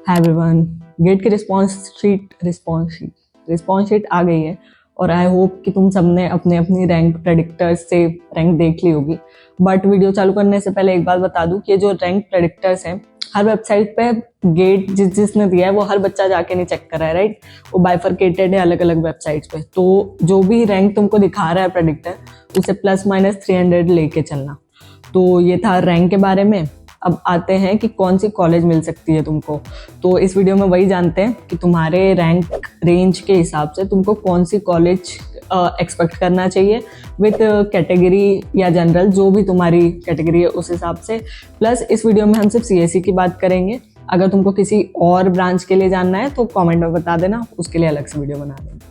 Hi everyone, gate की response sheet आ गई है और आई होप कि तुम सबने अपने अपनी रैंक प्रेडिक्टर्स से रैंक देख ली होगी। बट वीडियो चालू करने से पहले एक बात बता दूं कि जो रैंक प्रेडिक्टर्स हैं हर वेबसाइट पे गेट जिसने दिया है वो हर बच्चा जाके नहीं चेक कर रहा है, राइट। वो बाइफरकेटेड है अलग अलग वेबसाइट्स पे। तो जो भी रैंक तुमको दिखा रहा है प्रेडिक्टर उसे ±300 लेके चलना। तो ये था रैंक के बारे में। अब आते हैं कि कौन सी कॉलेज मिल सकती है तुमको। तो इस वीडियो में वही जानते हैं कि तुम्हारे रैंक रेंज के हिसाब से तुमको कौन सी कॉलेज एक्सपेक्ट करना चाहिए विथ कैटेगरी या जनरल, जो भी तुम्हारी कैटेगरी है उस हिसाब से। प्लस इस वीडियो में हम सिर्फ CSE की बात करेंगे। अगर तुमको किसी और ब्रांच के लिए जानना है तो कमेंट में बता देना, उसके लिए अलग से वीडियो बना देंगे।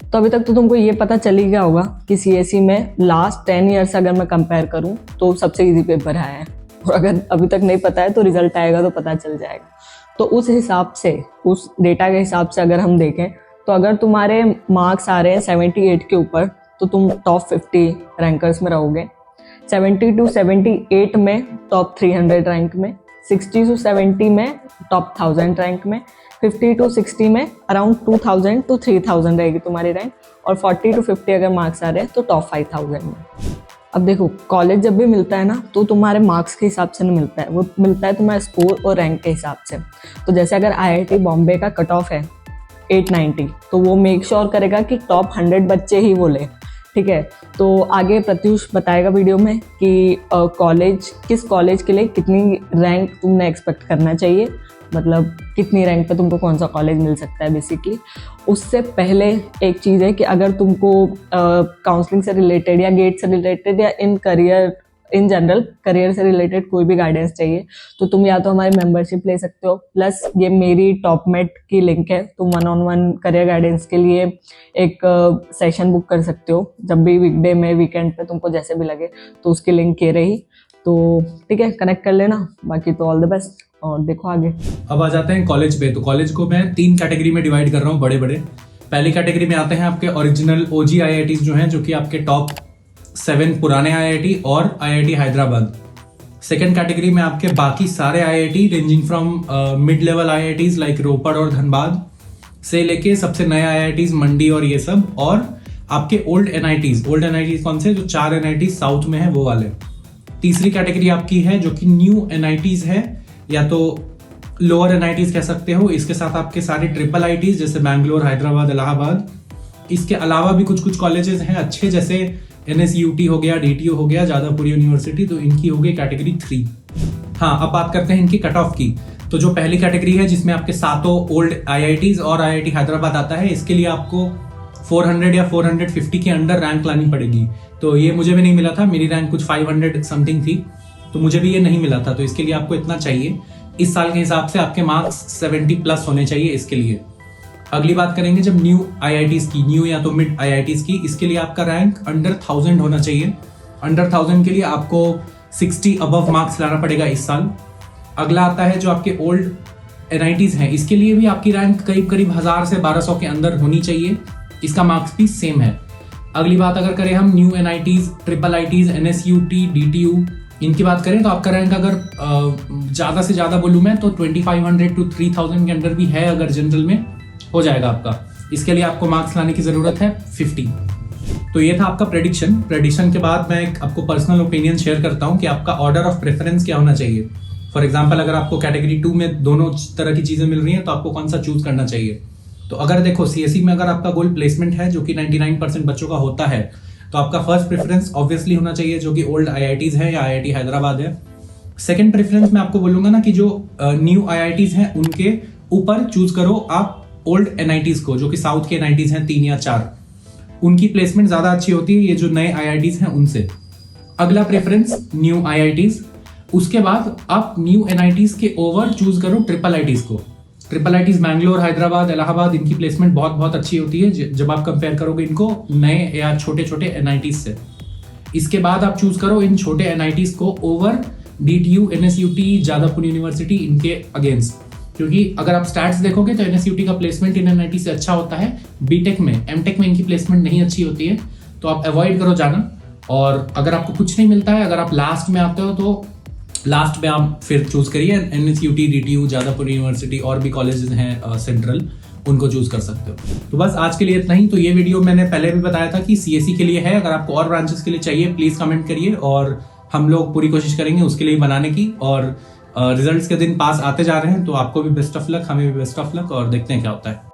तो अभी तक तो तुमको ये पता चल ही गया होगा कि CSE में लास्ट 10 ईयर से अगर मैं कंपेयर करूं तो सबसे इजी पेपर आया है। और अगर अभी तक नहीं पता है तो रिजल्ट आएगा तो पता चल जाएगा। तो उस हिसाब से, उस डेटा के हिसाब से अगर हम देखें तो अगर तुम्हारे मार्क्स आ रहे हैं 78 के ऊपर तो तुम टॉप 50 रैंकर्स में रहोगे। 70 to 78 में टॉप 300 रैंक में, 60 to 70 में टॉप 1000 रैंक में, 50 to 60 में अराउंड 2000 to 3000 रहेगी तुम्हारी रैंक, और 40 to 50 अगर मार्क्स आ रहे हैं तो टॉप 5000 में। अब देखो, कॉलेज जब भी मिलता है ना तो तुम्हारे मार्क्स के हिसाब से नहीं मिलता है, वो मिलता है तुम्हारे स्कोर और रैंक के हिसाब से। तो जैसे अगर IIT बॉम्बे का कट ऑफ है 890 तो वो मेक श्योर करेगा कि टॉप 100 बच्चे ही वो ले, ठीक है। तो आगे प्रत्युष बताएगा वीडियो में कि किस कॉलेज के लिए कितनी रैंक तुमने एक्सपेक्ट करना चाहिए, मतलब कितनी रैंक पे तुमको कौन सा कॉलेज मिल सकता है बेसिकली। उससे पहले एक चीज़ है कि अगर तुमको काउंसलिंग से रिलेटेड या गेट से रिलेटेड या इन जनरल करियर से रिलेटेड कोई भी गाइडेंस चाहिए तो तुम या तो हमारी मेंबरशिप ले सकते हो, प्लस ये मेरी टॉपमेट की लिंक है। तुम 1-on-1 करियर गाइडेंस के लिए एक सेशन बुक कर सकते हो जब भी, वीकडे में, वीकेंड पे, तुमको जैसे भी लगे। तो उसकी लिंक ये रही, तो ठीक है, कनेक्ट कर लेना। बाकी तो ऑल द बेस्ट और देखो आगे। अब आ जाते हैं कॉलेज पे। तो कॉलेज को मैं 3 कैटेगरी में डिवाइड कर रहा हूँ, बड़े बड़े। पहली कैटेगरी में आते हैं आपके ओरिजिनल OG IITs जो हैं, जो कि आपके टॉप 7 पुराने IIT और IIT हैदराबाद। सेकेंड कैटेगरी में आपके बाकी सारे IIT ranging from mid level IITs like Ropar और धनबाद से लेके सबसे नए IITs मंडी और ये सब, और आपके ओल्ड NITs कौन से, जो 4 NITs साउथ में है वो वाले। तीसरी कैटेगरी आपकी है जो कि न्यू NITs है, या तो लोअर NITs कह सकते हो। इसके साथ आपके सारे ट्रिपल ITs जैसे बैंगलोर, हैदराबाद, इलाहाबाद। इसके अलावा भी कुछ कुछ कॉलेजेस हैं अच्छे, जैसे NSUT हो गया, DTU हो गया, जादवपुर यूनिवर्सिटी, तो इनकी हो गई कैटेगरी 3। हाँ, अब बात करते हैं इनकी कट ऑफ की। तो जो पहली कैटेगरी है जिसमें आपके सातों ओल्ड IITs और IIT हैदराबाद आता है, इसके लिए आपको 400 या 450 के अंडर रैंक लानी पड़ेगी। तो ये मुझे भी नहीं मिला था, मेरी रैंक कुछ 500 समथिंग थी, तो मुझे भी ये नहीं मिला था। तो इसके लिए आपको इतना चाहिए। इस साल के हिसाब से आपके मार्क्स 70+ होने चाहिए इसके लिए। अगली बात करेंगे जब न्यू IITs की, न्यू या तो मिड IITs की, इसके लिए आपका रैंक अंडर 1000 होना चाहिए। अंडर 1000 के लिए आपको 60 अबव मार्क्स लाना पड़ेगा इस साल। अगला आता है जो आपके ओल्ड NITs हैं, इसके लिए भी आपकी रैंक करीब 1000 से 1200 के अंदर होनी चाहिए। इसका मार्क्स भी सेम है। अगली बात अगर करें हम new NITs, triple ITs, NSUT, DTU, इनकी बात करें तो आपका रैंक अगर ज़्यादा से ज़्यादा बोलूँ मैं तो 2500 to 3000 के अंदर भी है, अगर जनरल में हो जाएगा आपका। इसके लिए आपको मार्क्स लाने की ज़रूरत है 50। तो ये था आपका प्रेडिक्शन के बाद मैं आपको पर्सनल ओपिनियन शेयर करता हूँ कि आपका ऑर्डर ऑफ प्रेफरेंस क्या होना चाहिए। फॉर एग्जाम्पल, अगर आपको कैटेगरी 2 में दोनों तरह की चीज़ें मिल रही हैं तो आपको कौन सा चूज करना चाहिए। तो अगर देखो, CSE में अगर आपका गोल प्लेसमेंट है जो कि 99% बच्चों का होता है, तो आपका फर्स्ट प्रेफरेंस ऑब्वियसली होना चाहिए जो कि ओल्ड IITs है या IIT हैदराबाद है। सेकंड प्रेफरेंस मैं आपको बोलूंगा ना कि जो न्यू IITs हैं उनके ऊपर चूज करो आप ओल्ड NITs को, जो कि साउथ के NITs हैं 3 या 4। उनकी प्लेसमेंट ज्यादा अच्छी होती है ये जो नए IITs हैं उनसे। अगला प्रेफरेंस न्यू IITs। उसके बाद आप न्यू NITs के ओवर चूज करो ट्रिपल ITs को। ट्रिपल ITs बैंगलोर, हैदराबाद, इलाहाबाद, इनकी प्लेसमेंट बहुत बहुत अच्छी होती है जब आप कंपेयर करोगे इनको नए या छोटे छोटे NITs से। इसके बाद आप चूज करो इन छोटे NITs को over DTU, NSUT, Jadavpur university, इनके अगेंस्ट। क्योंकि अगर आप स्टैट्स देखोगे तो NSUT का प्लेसमेंट इन NIT से अच्छा होता है, BTech में, MTech में इनकी प्लेसमेंट नहीं अच्छी होती है, तो आप अवॉइड करो जाना। और अगर आपको कुछ नहीं मिलता है, अगर आप लास्ट में आते हो तो लास्ट में आप फिर चूज करिए NSUT, DTU, जादवपुर यूनिवर्सिटी और भी कॉलेजेस हैं सेंट्रल, उनको चूज कर सकते हो। तो बस आज के लिए इतना ही। तो ये वीडियो मैंने पहले भी बताया था कि CSE के लिए है। अगर आपको और ब्रांचेस के लिए चाहिए प्लीज कमेंट करिए और हम लोग पूरी कोशिश करेंगे उसके लिए बनाने की। और रिजल्ट्स के दिन पास आते जा रहे हैं, तो आपको भी बेस्ट ऑफ लक, हमें भी बेस्ट ऑफ लक, और देखते हैं क्या होता है।